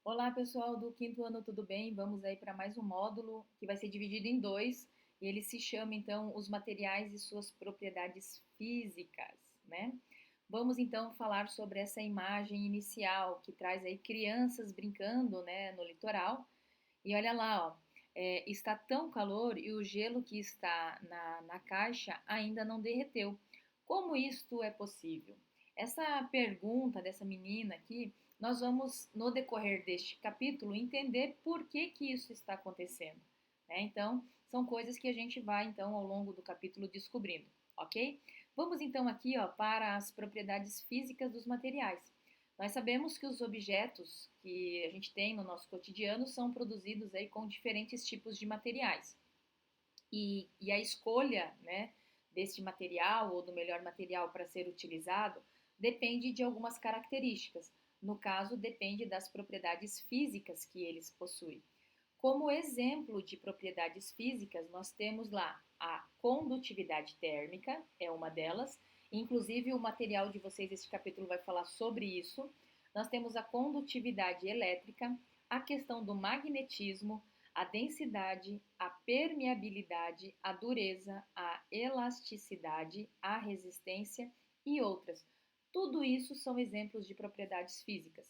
Olá, pessoal do quinto ano, tudo bem? Vamos aí para mais um módulo que vai ser dividido em dois e ele se chama então os materiais e suas propriedades físicas, né? Vamos então falar sobre essa imagem inicial que traz aí crianças brincando, né, no litoral. E olha lá, ó, está tão calor e o gelo que está na caixa ainda não derreteu. Como isto é possível? Essa pergunta dessa menina aqui, nós vamos, no decorrer deste capítulo, entender por que isso está acontecendo, né? Então, são coisas que a gente vai, então, ao longo do capítulo descobrindo, ok? Vamos, então, aqui, ó, para as propriedades físicas dos materiais. Nós sabemos que os objetos que a gente tem no nosso cotidiano são produzidos aí com diferentes tipos de materiais. E a escolha, né, deste material ou do melhor material para ser utilizado depende de algumas características. No caso, depende das propriedades físicas que eles possuem. Como exemplo de propriedades físicas, nós temos lá a condutividade térmica, é uma delas. Inclusive, o material de vocês, este capítulo vai falar sobre isso. Nós temos a condutividade elétrica, a questão do magnetismo, a densidade, a permeabilidade, a dureza, a elasticidade, a resistência e outras. Tudo isso são exemplos de propriedades físicas.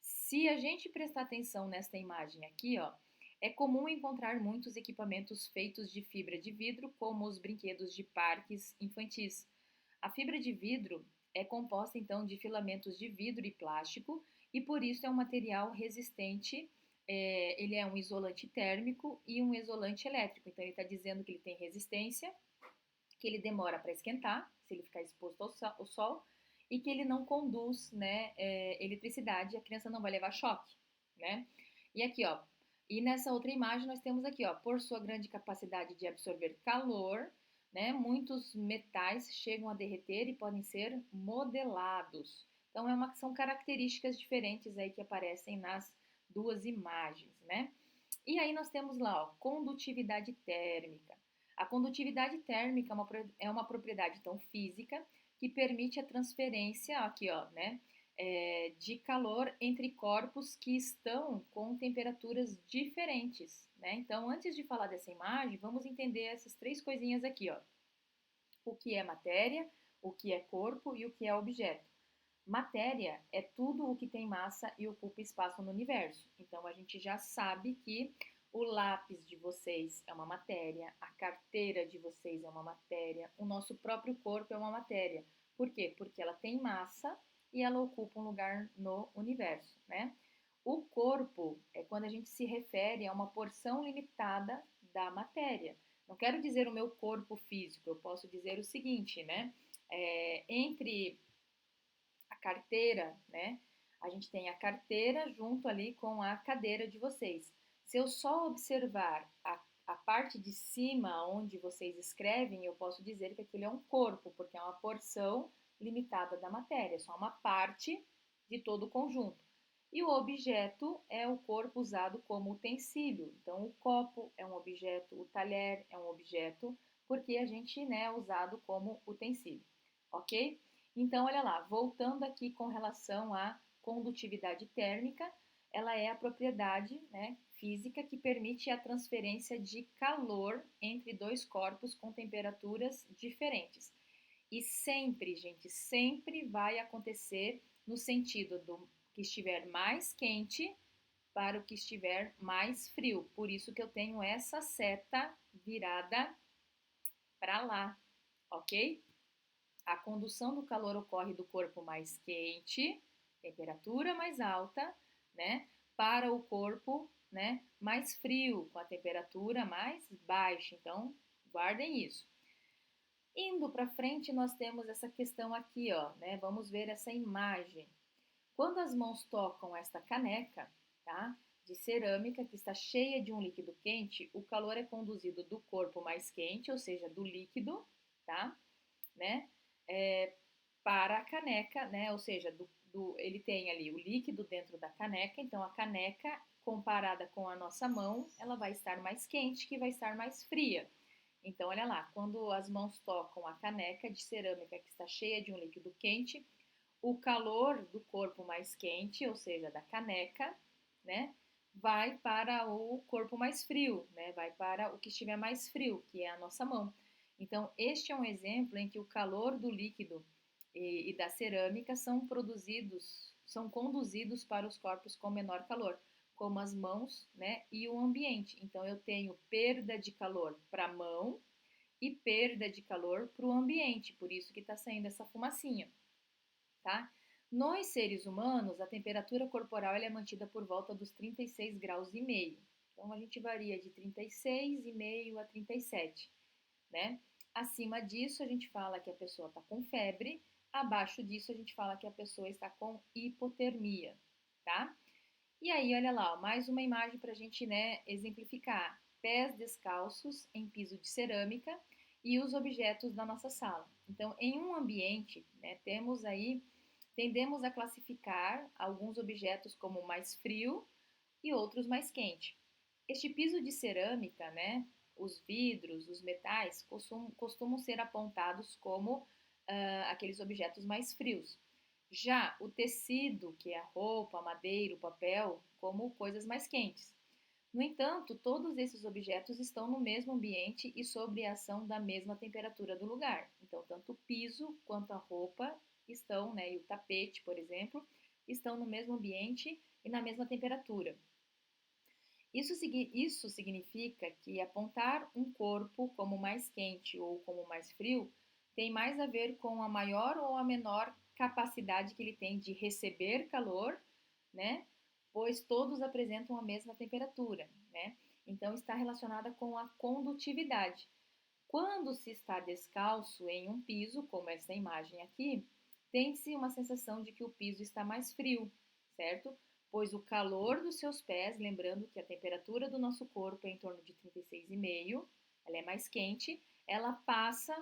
Se a gente prestar atenção nesta imagem aqui, ó, é comum encontrar muitos equipamentos feitos de fibra de vidro, como os brinquedos de parques infantis. A fibra de vidro é composta então de filamentos de vidro e plástico e por isso é um material resistente. Ele é um isolante térmico e um isolante elétrico. Então ele está dizendo que ele tem resistência, que ele demora para esquentar, se ele ficar exposto ao sol, e que ele não conduz, né, eletricidade, a criança não vai levar choque, né? E aqui, ó, e nessa outra imagem nós temos aqui, ó, por sua grande capacidade de absorver calor, né, muitos metais chegam a derreter e podem ser modelados. Então são características diferentes aí que aparecem nas duas imagens, né? E aí nós temos lá, ó, condutividade térmica. A condutividade térmica é uma propriedade então física que permite a transferência aqui, ó, né, de calor entre corpos que estão com temperaturas diferentes, né? Então, antes de falar dessa imagem, vamos entender essas três coisinhas aqui, ó. O que é matéria, o que é corpo e o que é objeto. Matéria é tudo o que tem massa e ocupa espaço no universo. Então a gente já sabe que o lápis de vocês é uma matéria, a carteira de vocês é uma matéria, o nosso próprio corpo é uma matéria. Por quê? Porque ela tem massa e ela ocupa um lugar no universo, né? O corpo é quando a gente se refere a uma porção limitada da matéria. Não quero dizer o meu corpo físico, eu posso dizer o seguinte, né? Entre a carteira, né? A gente tem a carteira junto ali com a cadeira de vocês. Se eu só observar a parte de cima onde vocês escrevem, eu posso dizer que aquilo é um corpo, porque é uma porção limitada da matéria, só uma parte de todo o conjunto. E o objeto é o corpo usado como utensílio. Então, o copo é um objeto, o talher é um objeto, porque a gente, né, é usado como utensílio, ok? Então, olha lá, voltando aqui com relação à condutividade térmica, ela é a propriedade, né, física que permite a transferência de calor entre dois corpos com temperaturas diferentes. E sempre, gente, sempre vai acontecer no sentido do que estiver mais quente para o que estiver mais frio. Por isso que eu tenho essa seta virada para lá, ok? A condução do calor ocorre do corpo mais quente, temperatura mais alta, né, para o corpo, né, mais frio, com a temperatura mais baixa. Então, guardem isso. Indo para frente, nós temos essa questão aqui, ó, né? Vamos ver essa imagem. Quando as mãos tocam esta caneca, tá? De cerâmica que está cheia de um líquido quente, o calor é conduzido do corpo mais quente, ou seja, do líquido, tá? Né? É, para a caneca, né? Ou seja, ele tem ali o líquido dentro da caneca, então a caneca, comparada com a nossa mão, ela vai estar mais quente, que vai estar mais fria. Então, olha lá, quando as mãos tocam a caneca de cerâmica que está cheia de um líquido quente, o calor do corpo mais quente, ou seja, da caneca, né, vai para o corpo mais frio, né, vai para o que estiver mais frio, que é a nossa mão. Então, este é um exemplo em que o calor do líquido e da cerâmica são conduzidos para os corpos com menor calor, como as mãos, né, e o ambiente. Então, eu tenho perda de calor para a mão e perda de calor para o ambiente, por isso que está saindo essa fumacinha, tá? Nós, seres humanos, a temperatura corporal é mantida por volta dos 36 graus e meio. Então, a gente varia de 36,5 a 37, né? Acima disso, a gente fala que a pessoa está com febre. Abaixo disso, a gente fala que a pessoa está com hipotermia, tá? E aí, olha lá, mais uma imagem para a gente, né, exemplificar. Pés descalços em piso de cerâmica e os objetos da nossa sala. Então, em um ambiente, né, tendemos a classificar alguns objetos como mais frio e outros mais quente. Este piso de cerâmica, né, os vidros, os metais, costumam ser apontados como aqueles objetos mais frios. Já o tecido, que é a roupa, a madeira, o papel, como coisas mais quentes. No entanto, todos esses objetos estão no mesmo ambiente e sob a ação da mesma temperatura do lugar. Então, tanto o piso quanto a roupa estão, né, e o tapete, por exemplo, estão no mesmo ambiente e na mesma temperatura. Isso significa que apontar um corpo como mais quente ou como mais frio tem mais a ver com a maior ou a menor capacidade que ele tem de receber calor, né? Pois todos apresentam a mesma temperatura, né? Então está relacionada com a condutividade. Quando se está descalço em um piso, como essa imagem aqui, tem-se uma sensação de que o piso está mais frio, certo? Pois o calor dos seus pés, lembrando que a temperatura do nosso corpo é em torno de 36,5, ela é mais quente, ela passa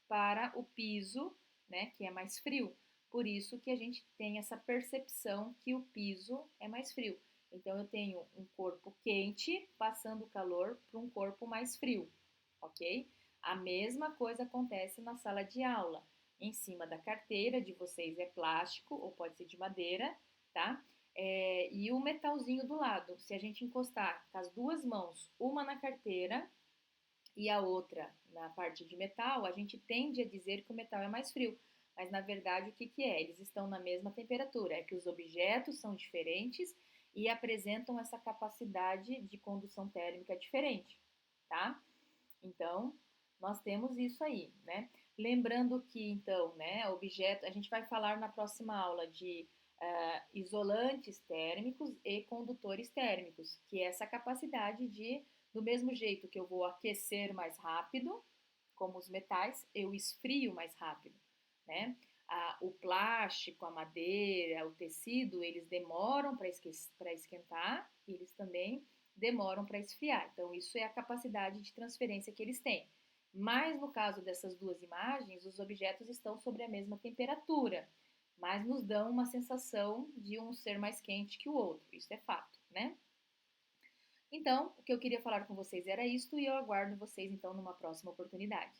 para o piso, né, que é mais frio. Por isso que a gente tem essa percepção que o piso é mais frio. Então eu tenho um corpo quente passando calor para um corpo mais frio, ok? A mesma coisa acontece na sala de aula. Em cima da carteira de vocês é plástico ou pode ser de madeira, tá? E o metalzinho do lado. Se a gente encostar com as duas mãos, uma na carteira e a outra na parte de metal, a gente tende a dizer que o metal é mais frio. Mas na verdade, o que, que é? Eles estão na mesma temperatura. É que os objetos são diferentes e apresentam essa capacidade de condução térmica diferente, tá? Então, nós temos isso aí, né? Lembrando que, então, né, objeto, a gente vai falar na próxima aula de isolantes térmicos e condutores térmicos, que é essa capacidade de, do mesmo jeito que eu vou aquecer mais rápido, como os metais, eu esfrio mais rápido, né? O plástico, a madeira, o tecido, eles demoram para esquentar, e eles também demoram para esfriar. Então, isso é a capacidade de transferência que eles têm. Mas no caso dessas duas imagens, os objetos estão sobre a mesma temperatura, mas nos dão uma sensação de um ser mais quente que o outro. Isso é fato, né? Então, o que eu queria falar com vocês era isto e eu aguardo vocês então numa próxima oportunidade.